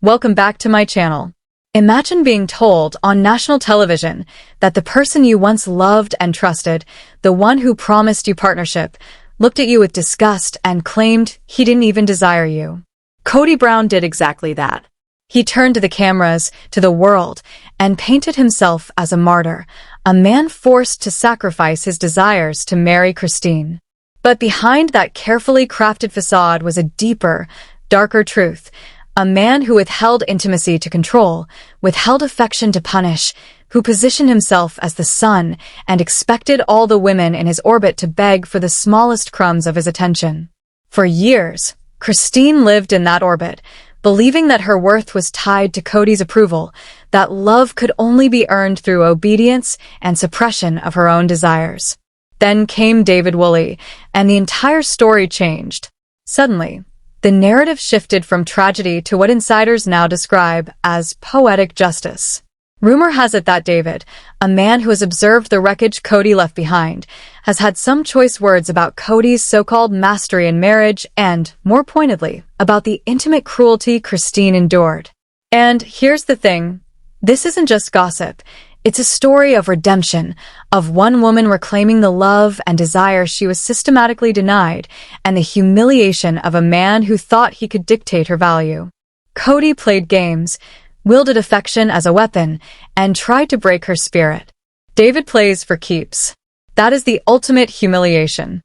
Welcome back to my channel. Imagine being told on national television that the person you once loved and trusted, the one who promised you partnership, looked at you with disgust and claimed he didn't even desire you. Kody Brown did exactly that. He turned to the cameras, to the world, and painted himself as a martyr, a man forced to sacrifice his desires to marry Christine. But behind that carefully crafted facade was a deeper, darker truth. A man who withheld intimacy to control, withheld affection to punish, who positioned himself as the sun and expected all the women in his orbit to beg for the smallest crumbs of his attention. For years, Christine lived in that orbit, believing that her worth was tied to Kody's approval, that love could only be earned through obedience and suppression of her own desires. Then came David Woolley, and the entire story changed. Suddenly, the narrative shifted from tragedy to what insiders now describe as poetic justice. Rumor has it that David, a man who has observed the wreckage Kody left behind, has had some choice words about Kody's so-called mastery in marriage and, more pointedly, about the intimate cruelty Christine endured. And here's the thing, this isn't just gossip. It's a story of redemption, of one woman reclaiming the love and desire she was systematically denied, and the humiliation of a man who thought he could dictate her value. Kody played games, wielded affection as a weapon, and tried to break her spirit. David plays for keeps. That is the ultimate humiliation.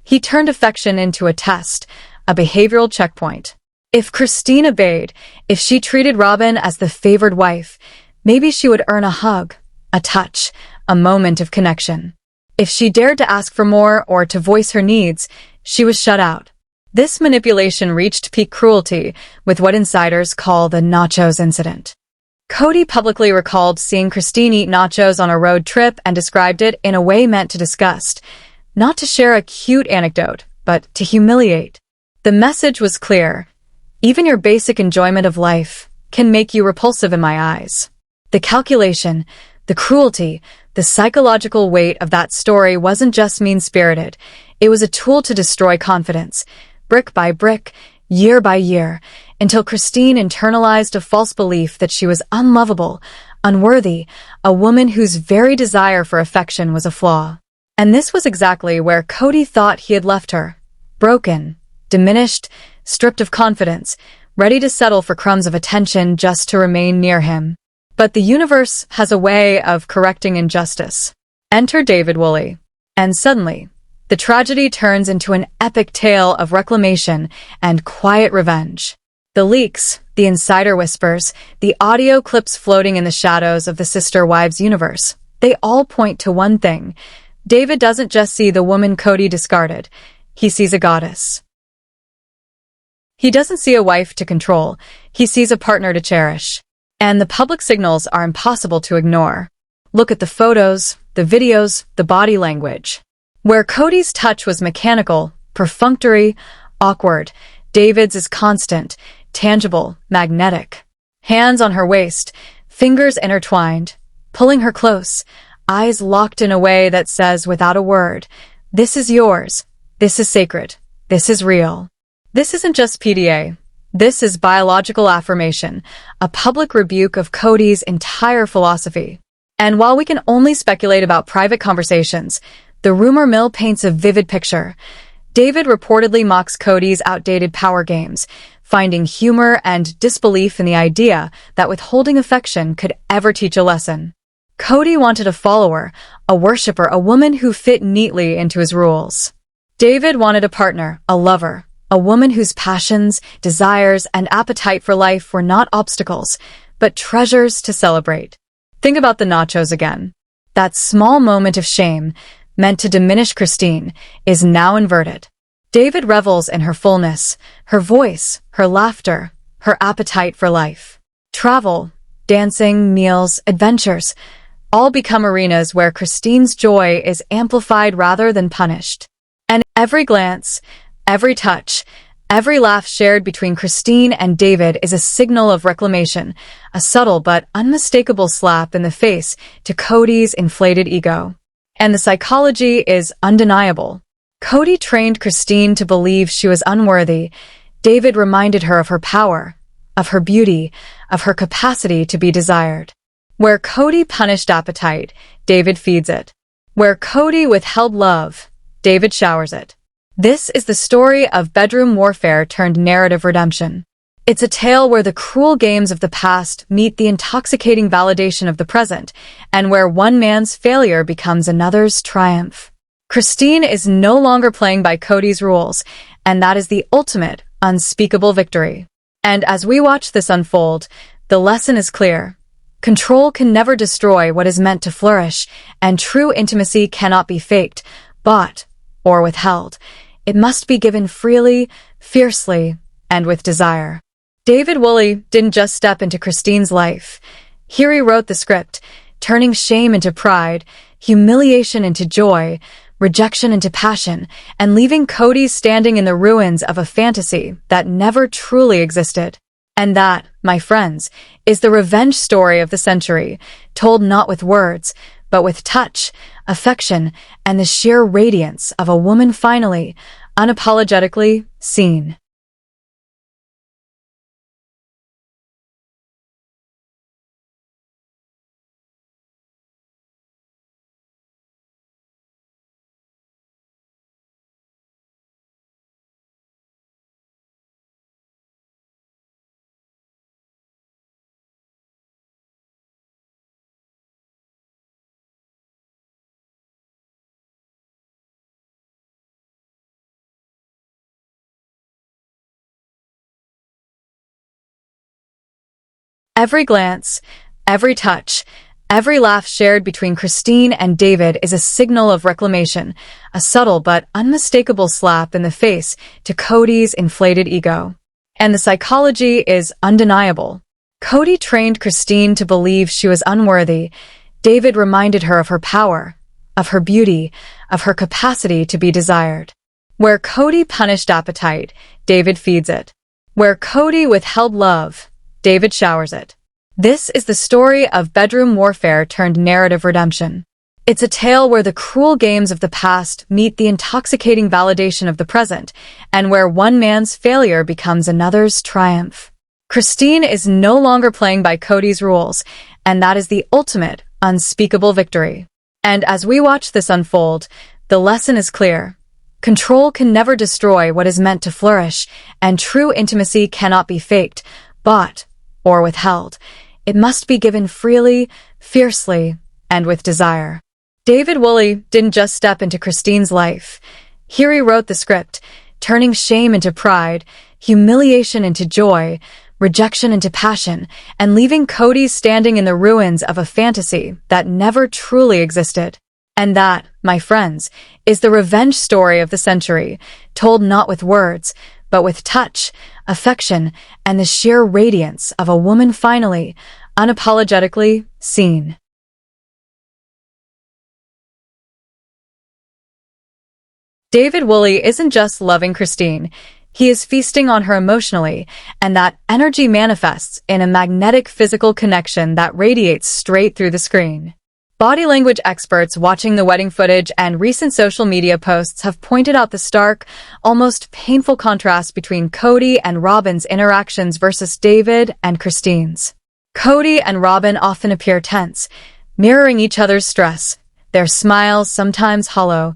He turned affection into a test, a behavioral checkpoint. If Christine obeyed, if she treated Robin as the favored wife, maybe she would earn a hug, a touch, a moment of connection. If she dared to ask for more or to voice her needs, she was shut out. This manipulation reached peak cruelty with what insiders call the nachos incident. Kody publicly recalled seeing Christine eat nachos on a road trip and described it in a way meant to disgust, not to share a cute anecdote, but to humiliate. The message was clear. Even your basic enjoyment of life can make you repulsive in my eyes. The calculation, the cruelty, the psychological weight of that story wasn't just mean-spirited. It was a tool to destroy confidence, brick by brick, year by year, until Christine internalized a false belief that she was unlovable, unworthy, a woman whose very desire for affection was a flaw. And this was exactly where Kody thought he had left her. Broken, diminished, stripped of confidence, ready to settle for crumbs of attention just to remain near him. But the universe has a way of correcting injustice. Enter David Woolley. And suddenly, the tragedy turns into an epic tale of reclamation and quiet revenge. The leaks, the insider whispers, the audio clips floating in the shadows of the sister wives universe, they all point to one thing. David doesn't just see the woman Kody discarded. He sees a goddess. He doesn't see a wife to control. He sees a partner to cherish. And the public signals are impossible to ignore. Look at the photos, the videos, the body language. Where Kody's touch was mechanical, perfunctory, awkward, David's is constant, tangible, magnetic. Hands on her waist, fingers intertwined, pulling her close, eyes locked in a way that says without a word, "This is yours, this is sacred, this is real." This isn't just PDA. This is biological affirmation, a public rebuke of Kody's entire philosophy. And while we can only speculate about private conversations, the rumor mill paints a vivid picture. David reportedly mocks Kody's outdated power games, finding humor and disbelief in the idea that withholding affection could ever teach a lesson. Kody wanted a follower, a worshiper, a woman who fit neatly into his rules. David wanted a partner, a lover, a woman whose passions, desires, and appetite for life were not obstacles, but treasures to celebrate. Think about the nachos again. That small moment of shame, meant to diminish Christine, is now inverted. David revels in her fullness, her voice, her laughter, her appetite for life. Travel, dancing, meals, adventures, all become arenas where Christine's joy is amplified rather than punished. And every glance, every touch, every laugh shared between Christine and David is a signal of reclamation, a subtle but unmistakable slap in the face to Kody's inflated ego. And the psychology is undeniable. Kody trained Christine to believe she was unworthy. David reminded her of her power, of her beauty, of her capacity to be desired. Where Cody punished appetite, David feeds it. Where Cody withheld love, David showers it. This is the story of bedroom warfare turned narrative redemption. It's a tale where the cruel games of the past meet the intoxicating validation of the present, and where one man's failure becomes another's triumph. Christine is no longer playing by Cody's rules, and that is the ultimate, unspeakable victory. And as we watch this unfold, the lesson is clear. Control can never destroy what is meant to flourish, and true intimacy cannot be faked, bought, or withheld. It must be given freely, fiercely, and with desire. David Woolley didn't just step into Christine's life. Here he wrote the script, turning shame into pride, humiliation into joy, rejection into passion, and leaving Cody standing in the ruins of a fantasy that never truly existed. And that, my friends, is the revenge story of the century, told not with words, but with touch, affection, and the sheer radiance of a woman finally, unapologetically seen. Every glance, every touch, every laugh shared between Christine and David is a signal of reclamation, a subtle but unmistakable slap in the face to Cody's inflated ego. And the psychology is undeniable. Cody trained Christine to believe she was unworthy. David reminded her of her power, of her beauty, of her capacity to be desired. Where Cody punished appetite, David feeds it. Where Cody withheld love, David showers it. This is the story of bedroom warfare turned narrative redemption. It's a tale where the cruel games of the past meet the intoxicating validation of the present, and where one man's failure becomes another's triumph. Christine is no longer playing by Cody's rules, and that is the ultimate, unspeakable victory. And as we watch this unfold, the lesson is clear. Control can never destroy what is meant to flourish, and true intimacy cannot be faked, bought, or withheld. It must be given freely, fiercely, and with desire. David Woolley didn't just step into Christine's life. Here he wrote the script, turning shame into pride, humiliation into joy, rejection into passion, and leaving Cody standing in the ruins of a fantasy that never truly existed. And that, my friends, is the revenge story of the century, told not with words, but with touch, affection, and the sheer radiance of a woman finally, unapologetically seen. David Woolley isn't just loving Christine, he is feasting on her emotionally, and that energy manifests in a magnetic physical connection that radiates straight through the screen. Body language experts watching the wedding footage and recent social media posts have pointed out the stark, almost painful contrast between Cody and Robin's interactions versus David and Christine's. Cody and Robin often appear tense, mirroring each other's stress, their smiles sometimes hollow,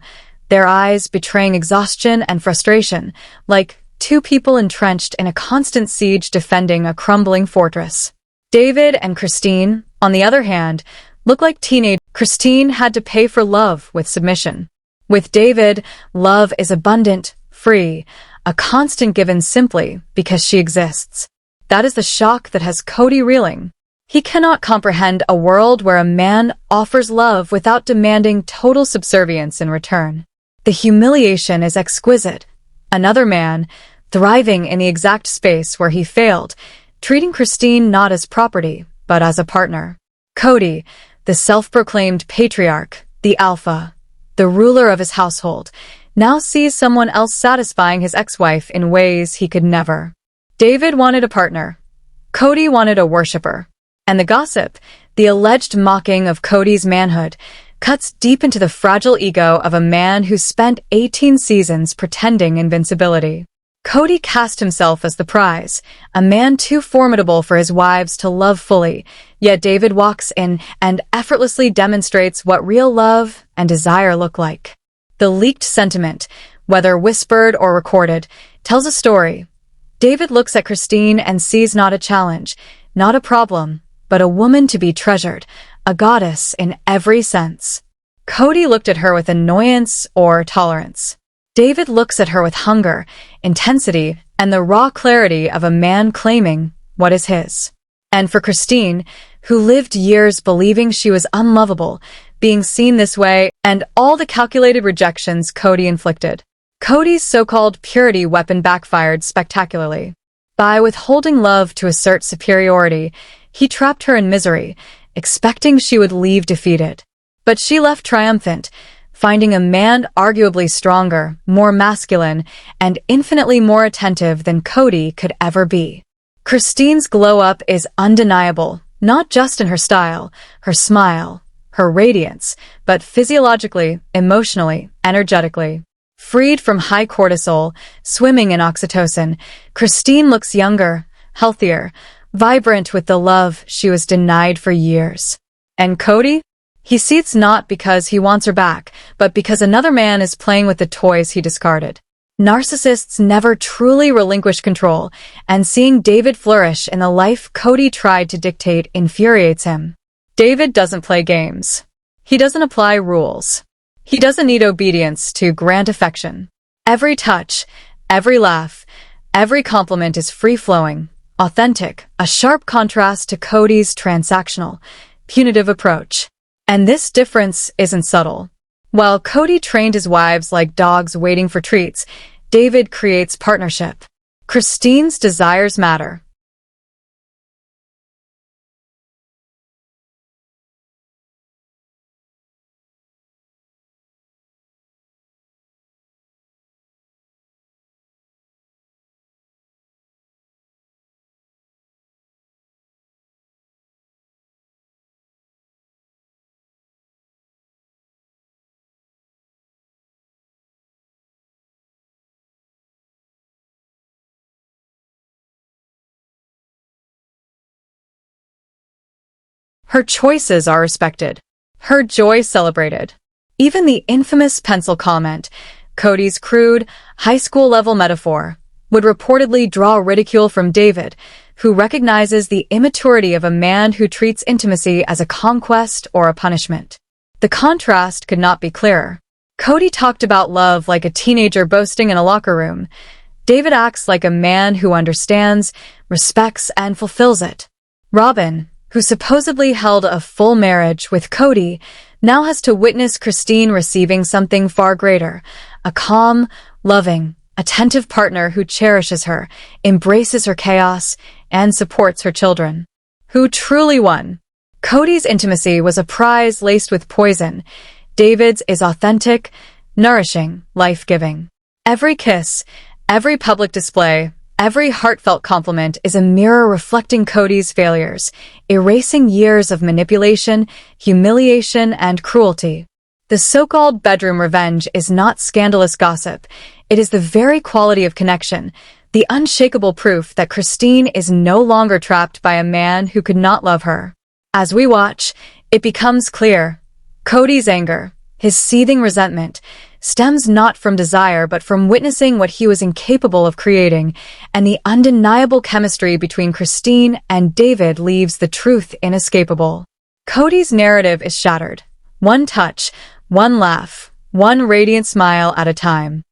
their eyes betraying exhaustion and frustration, like two people entrenched in a constant siege defending a crumbling fortress. David and Christine, on the other hand, look like teenage. Christine had to pay for love with submission. With David, love is abundant, free, a constant given simply because she exists. That is the shock that has Cody reeling. He cannot comprehend a world where a man offers love without demanding total subservience in return. The humiliation is exquisite. Another man, thriving in the exact space where he failed, treating Christine not as property, but as a partner. Cody, the self-proclaimed patriarch, the alpha, the ruler of his household, now sees someone else satisfying his ex-wife in ways he could never. David wanted a partner. Cody wanted a worshiper. And the gossip, the alleged mocking of Cody's manhood, cuts deep into the fragile ego of a man who spent 18 seasons pretending invincibility. Cody cast himself as the prize, a man too formidable for his wives to love fully, yet David walks in and effortlessly demonstrates what real love and desire look like. The leaked sentiment, whether whispered or recorded, tells a story. David looks at Christine and sees not a challenge, not a problem, but a woman to be treasured, a goddess in every sense. Cody looked at her with annoyance or tolerance. David looks at her with hunger, intensity, and the raw clarity of a man claiming what is his. And for Christine, who lived years believing she was unlovable, being seen this way, and all the calculated rejections Cody inflicted. Cody's so-called purity weapon backfired spectacularly. By withholding love to assert superiority, he trapped her in misery, expecting she would leave defeated. But she left triumphant, finding a man arguably stronger, more masculine, and infinitely more attentive than Cody could ever be. Christine's glow-up is undeniable, not just in her style, her smile, her radiance, but physiologically, emotionally, energetically. Freed from high cortisol, swimming in oxytocin, Christine looks younger, healthier, vibrant with the love she was denied for years. And Cody? He seats not because he wants her back, but because another man is playing with the toys he discarded. Narcissists never truly relinquish control, and seeing David flourish in the life Cody tried to dictate infuriates him. David doesn't play games. He doesn't apply rules. He doesn't need obedience to grant affection. Every touch, every laugh, every compliment is free-flowing, authentic, a sharp contrast to Cody's transactional, punitive approach. And this difference isn't subtle. While Cody trained his wives like dogs waiting for treats, David creates partnership. Christine's desires matter. Her choices are respected. Her joy celebrated. Even the infamous pencil comment, Cody's crude, high school-level metaphor, would reportedly draw ridicule from David, who recognizes the immaturity of a man who treats intimacy as a conquest or a punishment. The contrast could not be clearer. Cody talked about love like a teenager boasting in a locker room. David acts like a man who understands, respects, and fulfills it. Robin, who supposedly held a full marriage with Cody, now has to witness Christine receiving something far greater, a calm, loving, attentive partner who cherishes her, embraces her chaos, and supports her children. Who truly won? Cody's intimacy was a prize laced with poison. David's is authentic, nourishing, life-giving. Every kiss, every public display, every heartfelt compliment is a mirror reflecting Cody's failures, erasing years of manipulation, humiliation, and cruelty. The so-called bedroom revenge is not scandalous gossip. It is the very quality of connection, the unshakable proof that Christine is no longer trapped by a man who could not love her. As we watch, it becomes clear. Cody's anger, his seething resentment, stems not from desire but from witnessing what he was incapable of creating, and the undeniable chemistry between Christine and David leaves the truth inescapable. Cody's narrative is shattered. One touch, one laugh, one radiant smile at a time.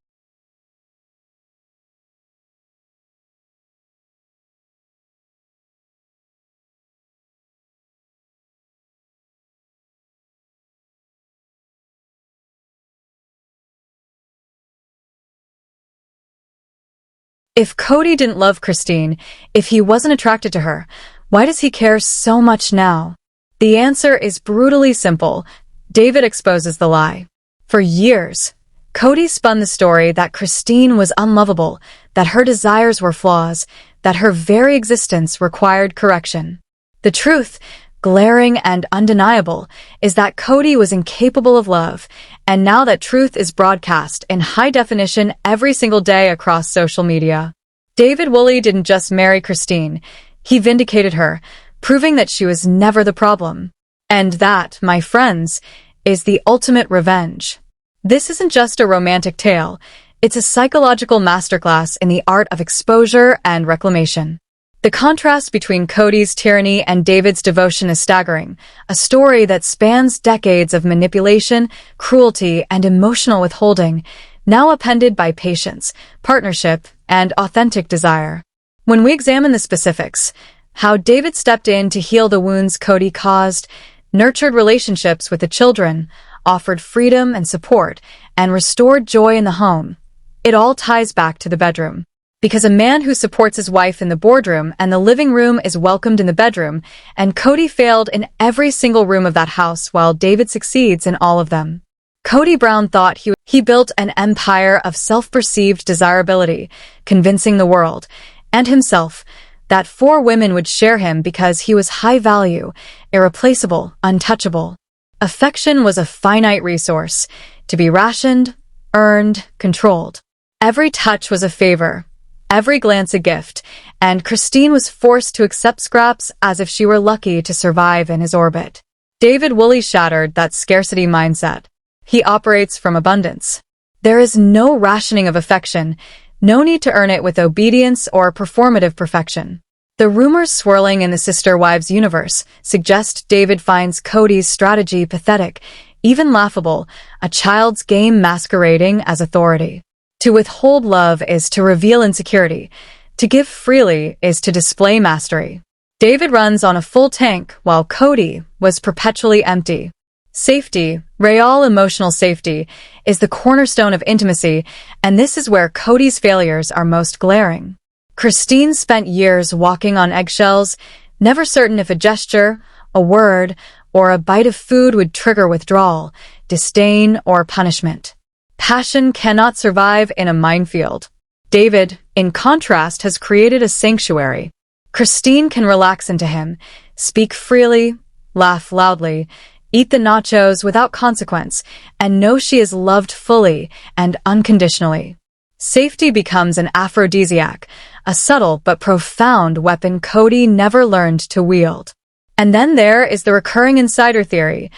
If Cody didn't love Christine, if he wasn't attracted to her, why does he care so much now? The answer is brutally simple. David exposes the lie. For years, Cody spun the story that Christine was unlovable, that her desires were flaws, that her very existence required correction. The truth, glaring and undeniable, is that Cody was incapable of love, and now that truth is broadcast in high definition every single day across social media. David Woolley didn't just marry Christine, he vindicated her, proving that she was never the problem. And that, my friends, is the ultimate revenge. This isn't just a romantic tale, it's a psychological masterclass in the art of exposure and reclamation. The contrast between Cody's tyranny and David's devotion is staggering, a story that spans decades of manipulation, cruelty, and emotional withholding, now appended by patience, partnership, and authentic desire. When we examine the specifics, how David stepped in to heal the wounds Cody caused, nurtured relationships with the children, offered freedom and support, and restored joy in the home, it all ties back to the bedroom. Because a man who supports his wife in the boardroom and the living room is welcomed in the bedroom, and Cody failed in every single room of that house while David succeeds in all of them. Cody Brown thought he built an empire of self-perceived desirability, convincing the world, and himself, that 4 women would share him because he was high value, irreplaceable, untouchable. Affection was a finite resource, to be rationed, earned, controlled. Every touch was a favor, every glance a gift, and Christine was forced to accept scraps as if she were lucky to survive in his orbit. David Woolley shattered that scarcity mindset. He operates from abundance. There is no rationing of affection, no need to earn it with obedience or performative perfection. The rumors swirling in the Sister Wives universe suggest David finds Cody's strategy pathetic, even laughable, a child's game masquerading as authority. To withhold love is to reveal insecurity. To give freely is to display mastery. David runs on a full tank, while Cody was perpetually empty. Safety, real emotional safety, is the cornerstone of intimacy, and this is where Cody's failures are most glaring. Christine spent years walking on eggshells, never certain if a gesture, a word, or a bite of food would trigger withdrawal, disdain, or punishment. Passion cannot survive in a minefield. David, in contrast, has created a sanctuary. Christine can relax into him, speak freely, laugh loudly, eat the nachos without consequence, and know she is loved fully and unconditionally. Safety becomes an aphrodisiac, a subtle but profound weapon Cody never learned to wield. And then there is the recurring insider theory.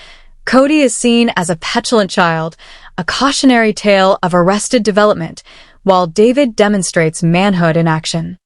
Cody is seen as a petulant child, a cautionary tale of arrested development, while David demonstrates manhood in action.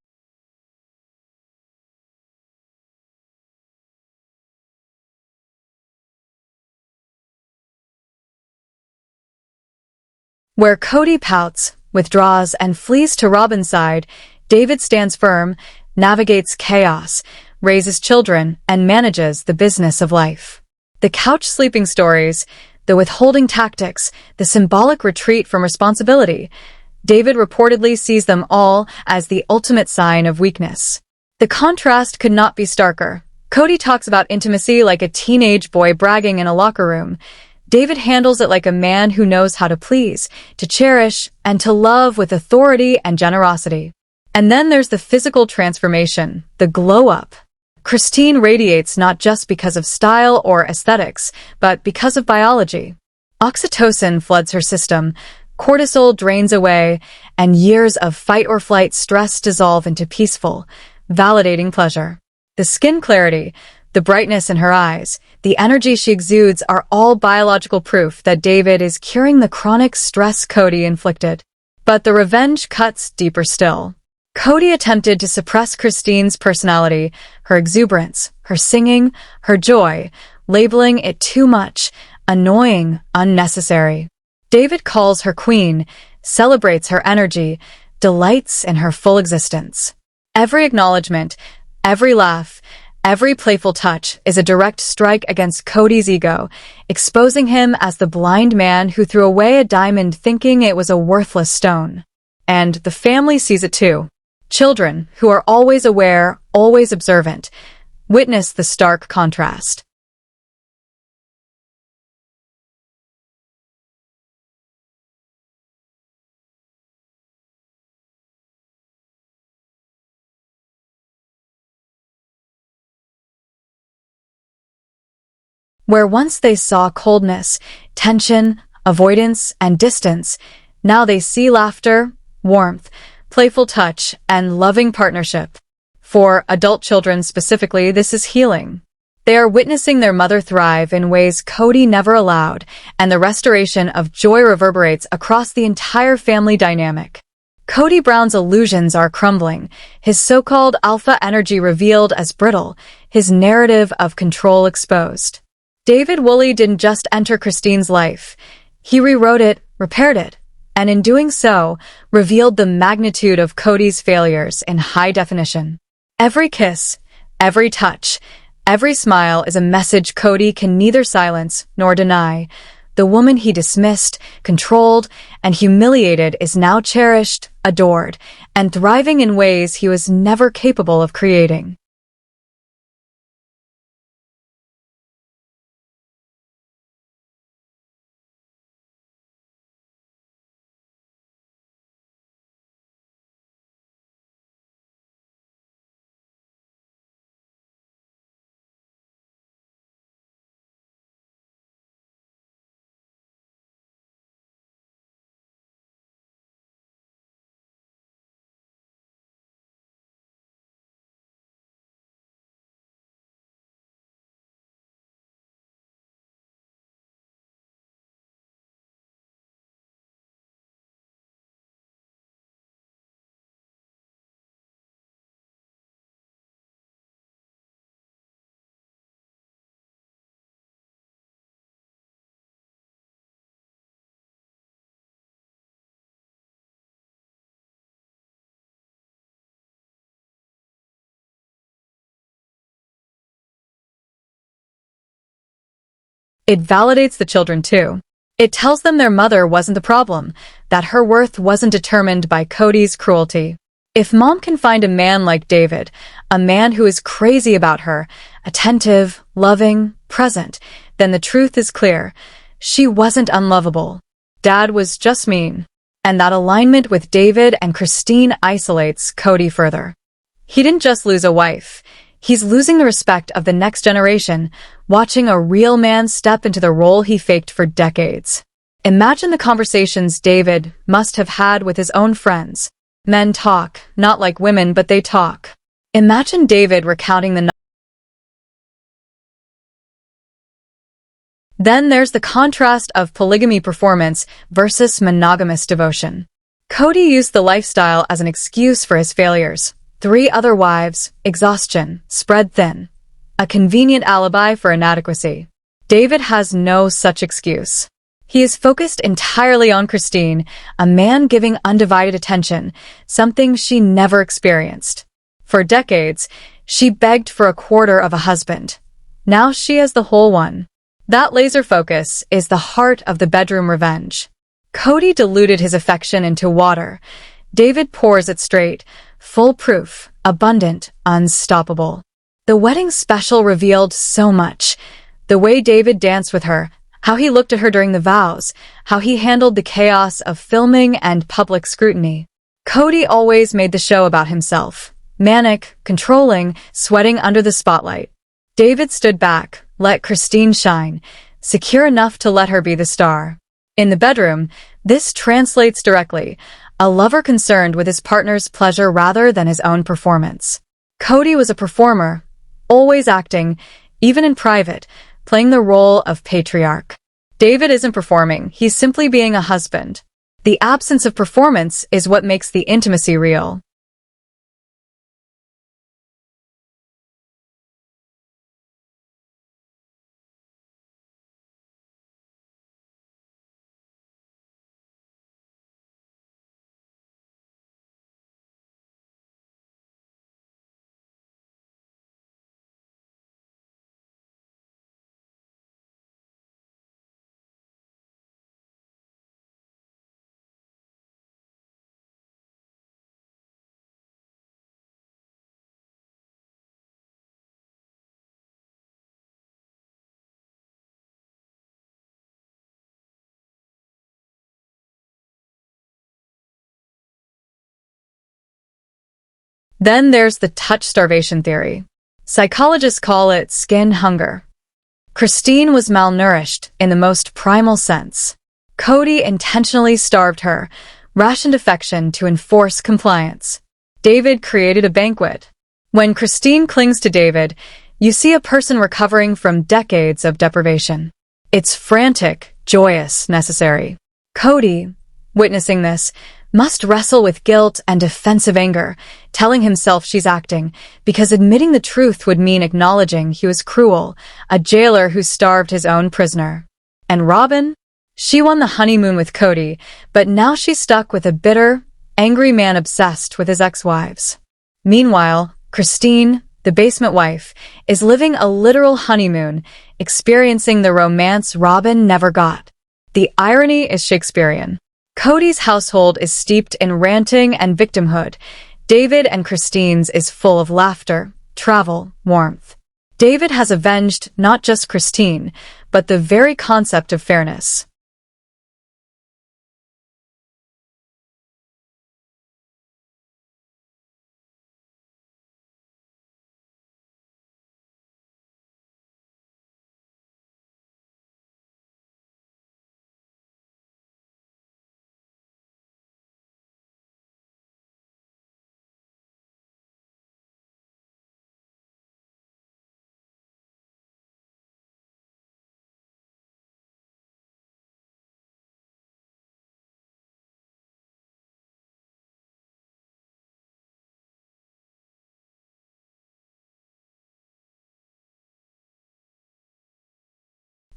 Where Cody pouts, withdraws, and flees to Robin's side, David stands firm, navigates chaos, raises children, and manages the business of life. The couch sleeping stories, the withholding tactics, the symbolic retreat from responsibility, David reportedly sees them all as the ultimate sign of weakness. The contrast could not be starker. Cody talks about intimacy like a teenage boy bragging in a locker room. David handles it like a man who knows how to please, to cherish, and to love with authority and generosity. And then there's the physical transformation, the glow-up. Christine radiates not just because of style or aesthetics, but because of biology. Oxytocin floods her system, cortisol drains away, and years of fight-or-flight stress dissolve into peaceful, validating pleasure. The skin clarity, the brightness in her eyes, the energy she exudes are all biological proof that David is curing the chronic stress Cody inflicted. But the revenge cuts deeper still. Cody attempted to suppress Christine's personality, her exuberance, her singing, her joy, labeling it too much, annoying, unnecessary. David calls her queen, celebrates her energy, delights in her full existence. Every acknowledgement, every laugh, every playful touch is a direct strike against Cody's ego, exposing him as the blind man who threw away a diamond thinking it was a worthless stone. And the family sees it too. Children, who are always aware, always observant, witness the stark contrast. Where once they saw coldness, tension, avoidance, and distance, now they see laughter, warmth, playful touch, and loving partnership. For adult children specifically, this is healing. They are witnessing their mother thrive in ways Cody never allowed, and the restoration of joy reverberates across the entire family dynamic. Cody Brown's illusions are crumbling, his so-called alpha energy revealed as brittle, his narrative of control exposed. David Woolley didn't just enter Christine's life. He rewrote it, repaired it, and in doing so, revealed the magnitude of Cody's failures in high definition. Every kiss, every touch, every smile is a message Cody can neither silence nor deny. The woman he dismissed, controlled, and humiliated is now cherished, adored, and thriving in ways he was never capable of creating. It validates the children too. It tells them their mother wasn't the problem, that her worth wasn't determined by Cody's cruelty. If mom can find a man like David, a man who is crazy about her, attentive, loving, present, then the truth is clear. She wasn't unlovable. Dad was just mean. And that alignment with David and Christine isolates Cody further. He didn't just lose a wife. He's losing the respect of the next generation, watching a real man step into the role he faked for decades. Imagine the conversations David must have had with his own friends. Men talk, not like women, but they talk. Imagine David recounting the. Then there's the contrast of polygamy performance versus monogamous devotion. Cody used the lifestyle as an excuse for his failures. 3 other wives, exhaustion, spread thin. A convenient alibi for inadequacy. David has no such excuse. He is focused entirely on Christine, a man giving undivided attention, something she never experienced. For decades, she begged for a quarter of a husband. Now she has the whole one. That laser focus is the heart of the bedroom revenge. Cody diluted his affection into water. David pours it straight, foolproof, abundant, unstoppable. The wedding special revealed so much. The way David danced with her, how he looked at her during the vows, how he handled the chaos of filming and public scrutiny. Cody always made the show about himself. Manic, controlling, sweating under the spotlight. David stood back, let Christine shine, secure enough to let her be the star. In the bedroom, this translates directly. A lover concerned with his partner's pleasure rather than his own performance. Cody was a performer, always acting, even in private, playing the role of patriarch. David isn't performing, he's simply being a husband. The absence of performance is what makes the intimacy real. Then there's the touch starvation theory. Psychologists call it skin hunger. Christine was malnourished in the most primal sense. Cody intentionally starved her, rationed affection to enforce compliance. David created a banquet. When Christine clings to David, you see a person recovering from decades of deprivation. It's frantic, joyous, necessary. Cody, witnessing this, must wrestle with guilt and defensive anger, telling himself she's acting, because admitting the truth would mean acknowledging he was cruel, a jailer who starved his own prisoner. And Robin? She won the honeymoon with Cody, but now she's stuck with a bitter, angry man obsessed with his ex-wives. Meanwhile, Christine, the basement wife, is living a literal honeymoon, experiencing the romance Robin never got. The irony is Shakespearean. Cody's household is steeped in ranting and victimhood. David and Christine's is full of laughter, travel, warmth. David has avenged not just Christine, but the very concept of fairness.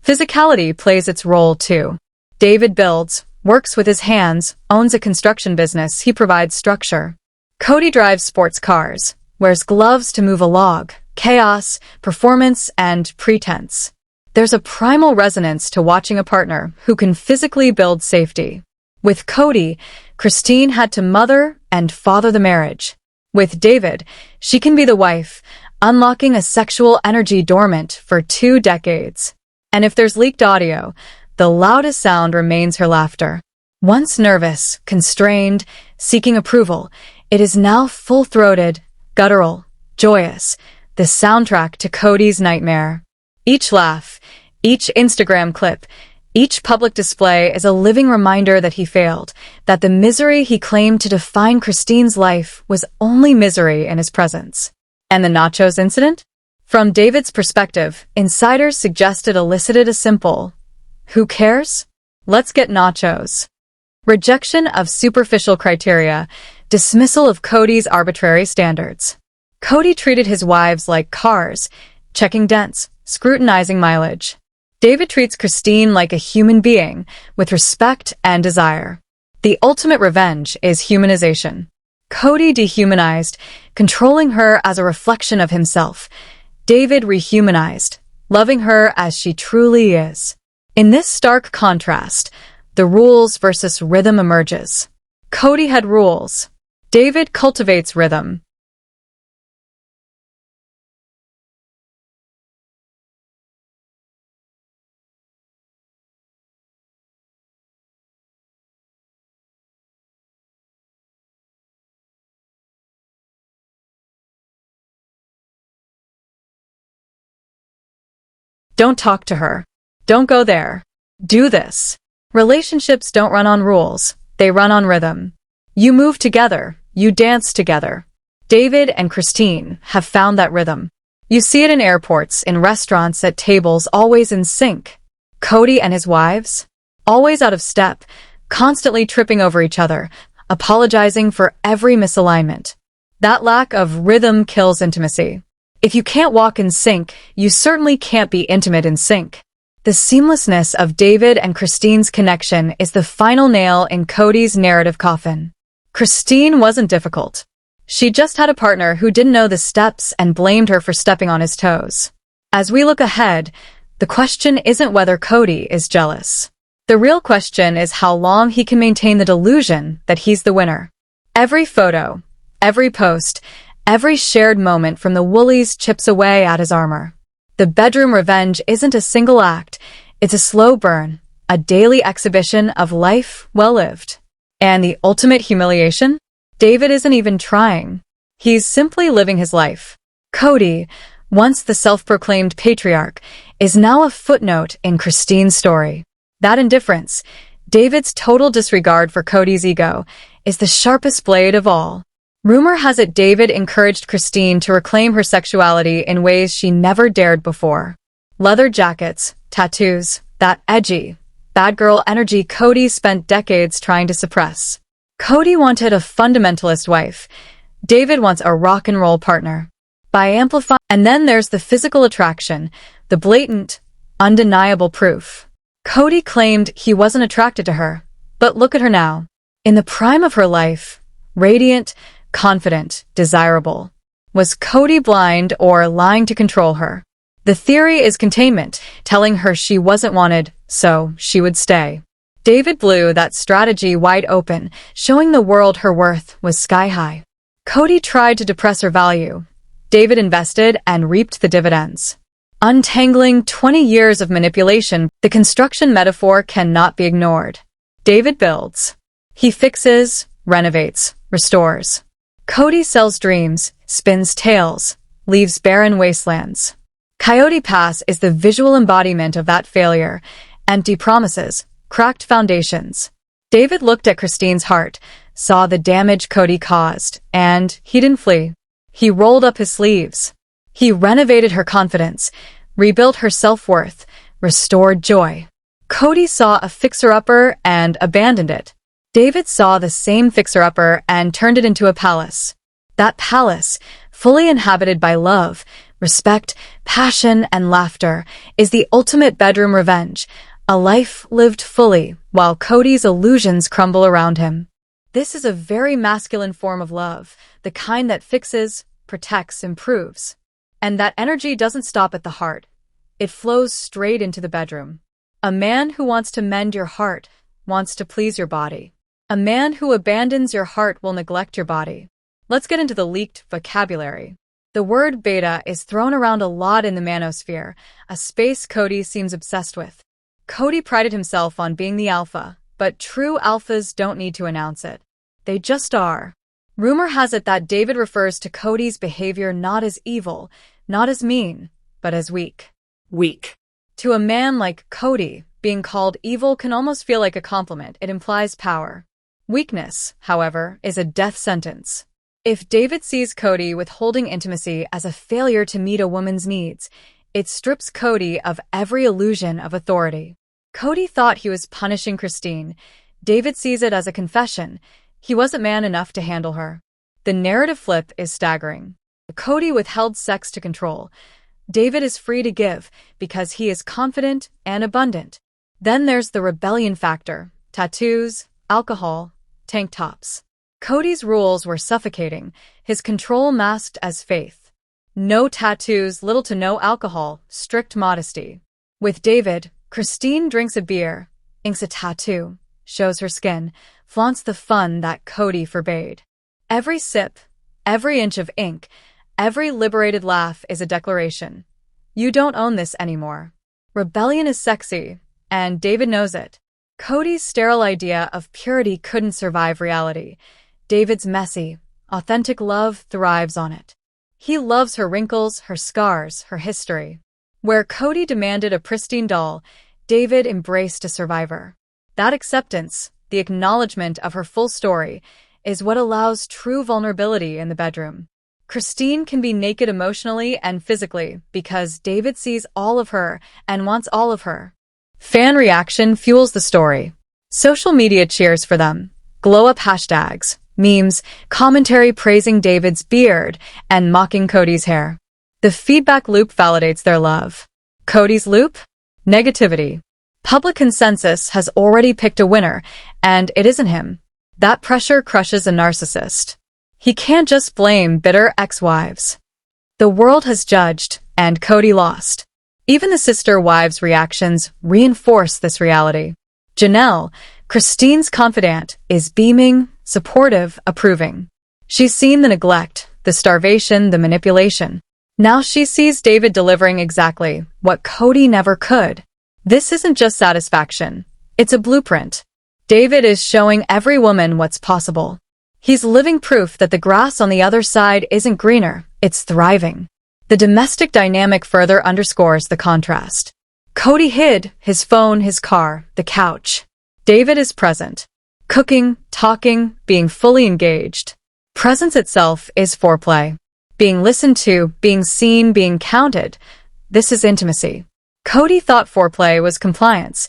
Physicality plays its role too. David builds, works with his hands, owns a construction business, he provides structure. Cody drives sports cars, wears gloves to move a log, chaos, performance, and pretense. There's a primal resonance to watching a partner who can physically build safety. With Cody, Christine had to mother and father the marriage. With David, she can be the wife, unlocking a sexual energy dormant for 2 decades. And if there's leaked audio, the loudest sound remains her laughter. Once nervous, constrained, seeking approval, it is now full-throated, guttural, joyous, the soundtrack to Cody's nightmare. Each laugh, each Instagram clip, each public display is a living reminder that he failed, that the misery he claimed to define Christine's life was only misery in his presence. And the nachos incident? From David's perspective, insiders suggested elicited a simple, "Who cares? Let's get nachos." Rejection of superficial criteria, dismissal of Cody's arbitrary standards. Cody treated his wives like cars, checking dents, scrutinizing mileage. David treats Christine like a human being, with respect and desire. The ultimate revenge is humanization. Cody dehumanized, controlling her as a reflection of himself. David rehumanized, loving her as she truly is. In this stark contrast, the rules versus rhythm emerges. Cody had rules. David cultivates rhythm. Don't talk to her. Don't go there. Do this. Relationships don't run on rules. They run on rhythm. You move together. You dance together. David and Christine have found that rhythm. You see it in airports, in restaurants, at tables, always in sync. Cody and his wives, always out of step, constantly tripping over each other, apologizing for every misalignment. That lack of rhythm kills intimacy. If you can't walk in sync, you certainly can't be intimate in sync. The seamlessness of David and Christine's connection is the final nail in Cody's narrative coffin. Christine wasn't difficult. She just had a partner who didn't know the steps and blamed her for stepping on his toes. As we look ahead, the question isn't whether Cody is jealous. The real question is how long he can maintain the delusion that he's the winner. Every photo, every post, every shared moment from the Woolleys chips away at his armor. The bedroom revenge isn't a single act, it's a slow burn, a daily exhibition of life well lived. And the ultimate humiliation? David isn't even trying. He's simply living his life. Cody, once the self-proclaimed patriarch, is now a footnote in Christine's story. That indifference, David's total disregard for Cody's ego, is the sharpest blade of all. Rumor has it David encouraged Christine to reclaim her sexuality in ways she never dared before. Leather jackets, tattoos, that edgy, bad girl energy Cody spent decades trying to suppress. Cody wanted a fundamentalist wife. David wants a rock and roll partner. By amplifying, and then there's the physical attraction, the blatant, undeniable proof. Cody claimed he wasn't attracted to her, but look at her now. In the prime of her life, radiant, confident, desirable. Was Cody blind or lying to control her? The theory is containment, telling her she wasn't wanted, so she would stay. David blew that strategy wide open, showing the world her worth was sky-high. Cody tried to depress her value. David invested and reaped the dividends. Untangling 20 years of manipulation, the construction metaphor cannot be ignored. David builds. He fixes, renovates, restores. Cody sells dreams, spins tales, leaves barren wastelands. Coyote Pass is the visual embodiment of that failure. Empty promises, cracked foundations. David looked at Christine's heart, saw the damage Cody caused, and he didn't flee. He rolled up his sleeves. He renovated her confidence, rebuilt her self-worth, restored joy. Cody saw a fixer-upper and abandoned it. David saw the same fixer-upper and turned it into a palace. That palace, fully inhabited by love, respect, passion, and laughter, is the ultimate bedroom revenge, a life lived fully while Cody's illusions crumble around him. This is a very masculine form of love, the kind that fixes, protects, improves. And that energy doesn't stop at the heart. It flows straight into the bedroom. A man who wants to mend your heart wants to please your body. A man who abandons your heart will neglect your body. Let's get into the leaked vocabulary. The word beta is thrown around a lot in the manosphere, a space Cody seems obsessed with. Cody prided himself on being the alpha, but true alphas don't need to announce it. They just are. Rumor has it that David refers to Cody's behavior not as evil, not as mean, but as weak. Weak. To a man like Cody, being called evil can almost feel like a compliment. It implies power. Weakness, however, is a death sentence. If David sees Cody withholding intimacy as a failure to meet a woman's needs, it strips Cody of every illusion of authority. Cody thought he was punishing Christine. David sees it as a confession. He wasn't man enough to handle her. The narrative flip is staggering. Cody withheld sex to control. David is free to give because he is confident and abundant. Then there's the rebellion factor. Tattoos, alcohol, tank tops. Cody's rules were suffocating, his control masked as faith. No tattoos, little to no alcohol, strict modesty. With David, Christine drinks a beer, inks a tattoo, shows her skin, flaunts the fun that Cody forbade. Every sip, every inch of ink, every liberated laugh is a declaration. You don't own this anymore. Rebellion is sexy, and David knows it. Cody's sterile idea of purity couldn't survive reality. David's messy, authentic love thrives on it. He loves her wrinkles, her scars, her history. Where Cody demanded a pristine doll, David embraced a survivor. That acceptance, the acknowledgement of her full story, is what allows true vulnerability in the bedroom. Christine can be naked emotionally and physically because David sees all of her and wants all of her. Fan reaction fuels the story. Social media cheers for them. Glow-up hashtags, memes, commentary praising David's beard and mocking Cody's hair. The feedback loop validates their love. Cody's loop? Negativity. Public consensus has already picked a winner, and it isn't him. That pressure crushes a narcissist. He can't just blame bitter ex-wives. The world has judged, and Cody lost. Even the sister wives' reactions reinforce this reality. Janelle, Christine's confidant, is beaming, supportive, approving. She's seen the neglect, the starvation, the manipulation. Now she sees David delivering exactly what Cody never could. This isn't just satisfaction. It's a blueprint. David is showing every woman what's possible. He's living proof that the grass on the other side isn't greener, it's thriving. The domestic dynamic further underscores the contrast. Cody hid his phone, his car, the couch. David is present. Cooking, talking, being fully engaged. Presence itself is foreplay. Being listened to, being seen, being counted. This is intimacy. Cody thought foreplay was compliance.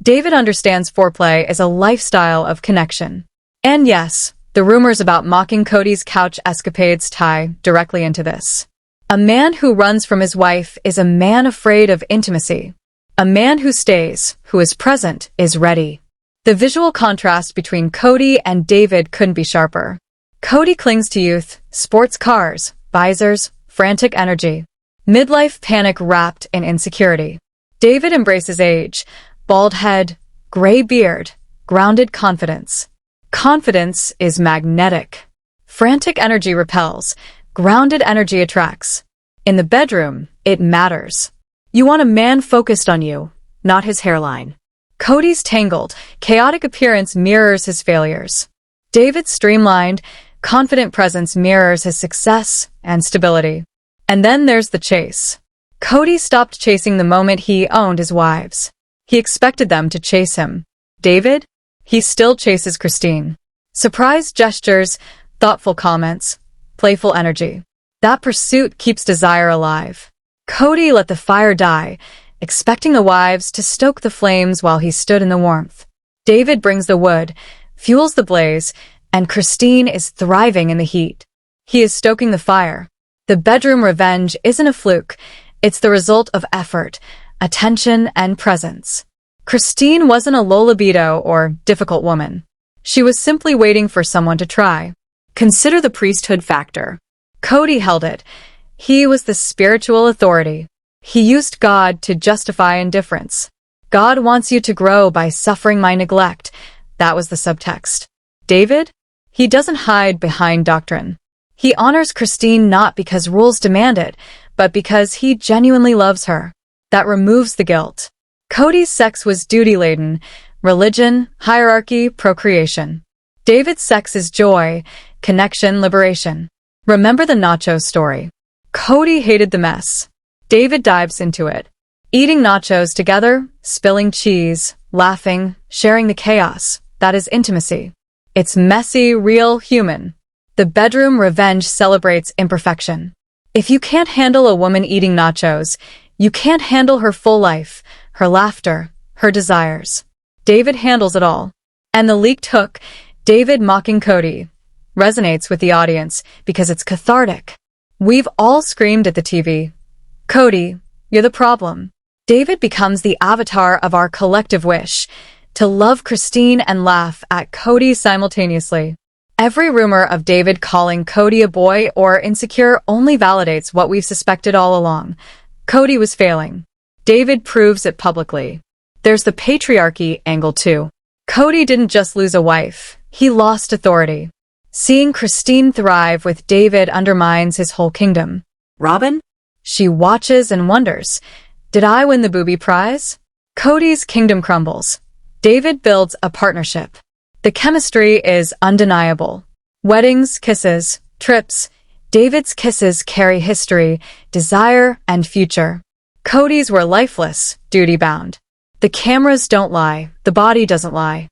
David understands foreplay as a lifestyle of connection. And yes, the rumors about mocking Cody's couch escapades tie directly into this. A man who runs from his wife is a man afraid of intimacy. A man who stays, who is present, is ready. The visual contrast between Cody and David couldn't be sharper. Cody clings to youth, sports cars, visors, frantic energy. Midlife panic wrapped in insecurity. David embraces age, bald head, gray beard, grounded confidence. Confidence is magnetic. Frantic energy repels. Grounded energy attracts. In the bedroom, it matters. You want a man focused on you, not his hairline. Cody's tangled, chaotic appearance mirrors his failures. David's streamlined, confident presence mirrors his success and stability. And then there's the chase. Cody stopped chasing the moment he owned his wives. He expected them to chase him. David? He still chases Christine. Surprise gestures, thoughtful comments, playful energy. That pursuit keeps desire alive. Cody let the fire die, expecting the wives to stoke the flames while he stood in the warmth. David brings the wood, fuels the blaze, and Christine is thriving in the heat. He is stoking the fire. The bedroom revenge isn't a fluke. It's the result of effort, attention, and presence. Christine wasn't a low libido or difficult woman. She was simply waiting for someone to try. Consider the priesthood factor. Cody held it. He was the spiritual authority. He used God to justify indifference. God wants you to grow by suffering my neglect. That was the subtext. David? He doesn't hide behind doctrine. He honors Christine not because rules demand it, but because he genuinely loves her. That removes the guilt. Cody's sex was duty-laden, religion, hierarchy, procreation. David's sex is joy, connection, liberation. Remember the nachos story. Cody hated the mess. David dives into it. Eating nachos together, spilling cheese, laughing, sharing the chaos. That is intimacy. It's messy, real, human. The bedroom revenge celebrates imperfection. If you can't handle a woman eating nachos, you can't handle her full life, her laughter, her desires. David handles it all. And the leaked hook, David mocking Cody, resonates with the audience because it's cathartic. We've all screamed at the TV, "Cody, you're the problem." David becomes the avatar of our collective wish, to love Christine and laugh at Cody simultaneously. Every rumor of David calling Cody a boy or insecure only validates what we've suspected all along. Cody was failing. David proves it publicly. There's the patriarchy angle too. Cody didn't just lose a wife, he lost authority. Seeing Christine thrive with David undermines his whole kingdom. Robin? She watches and wonders, did I win the booby prize? Cody's kingdom crumbles. David builds a partnership. The chemistry is undeniable. Weddings, kisses, trips. David's kisses carry history, desire, and future. Cody's were lifeless, duty-bound. The cameras don't lie, the body doesn't lie.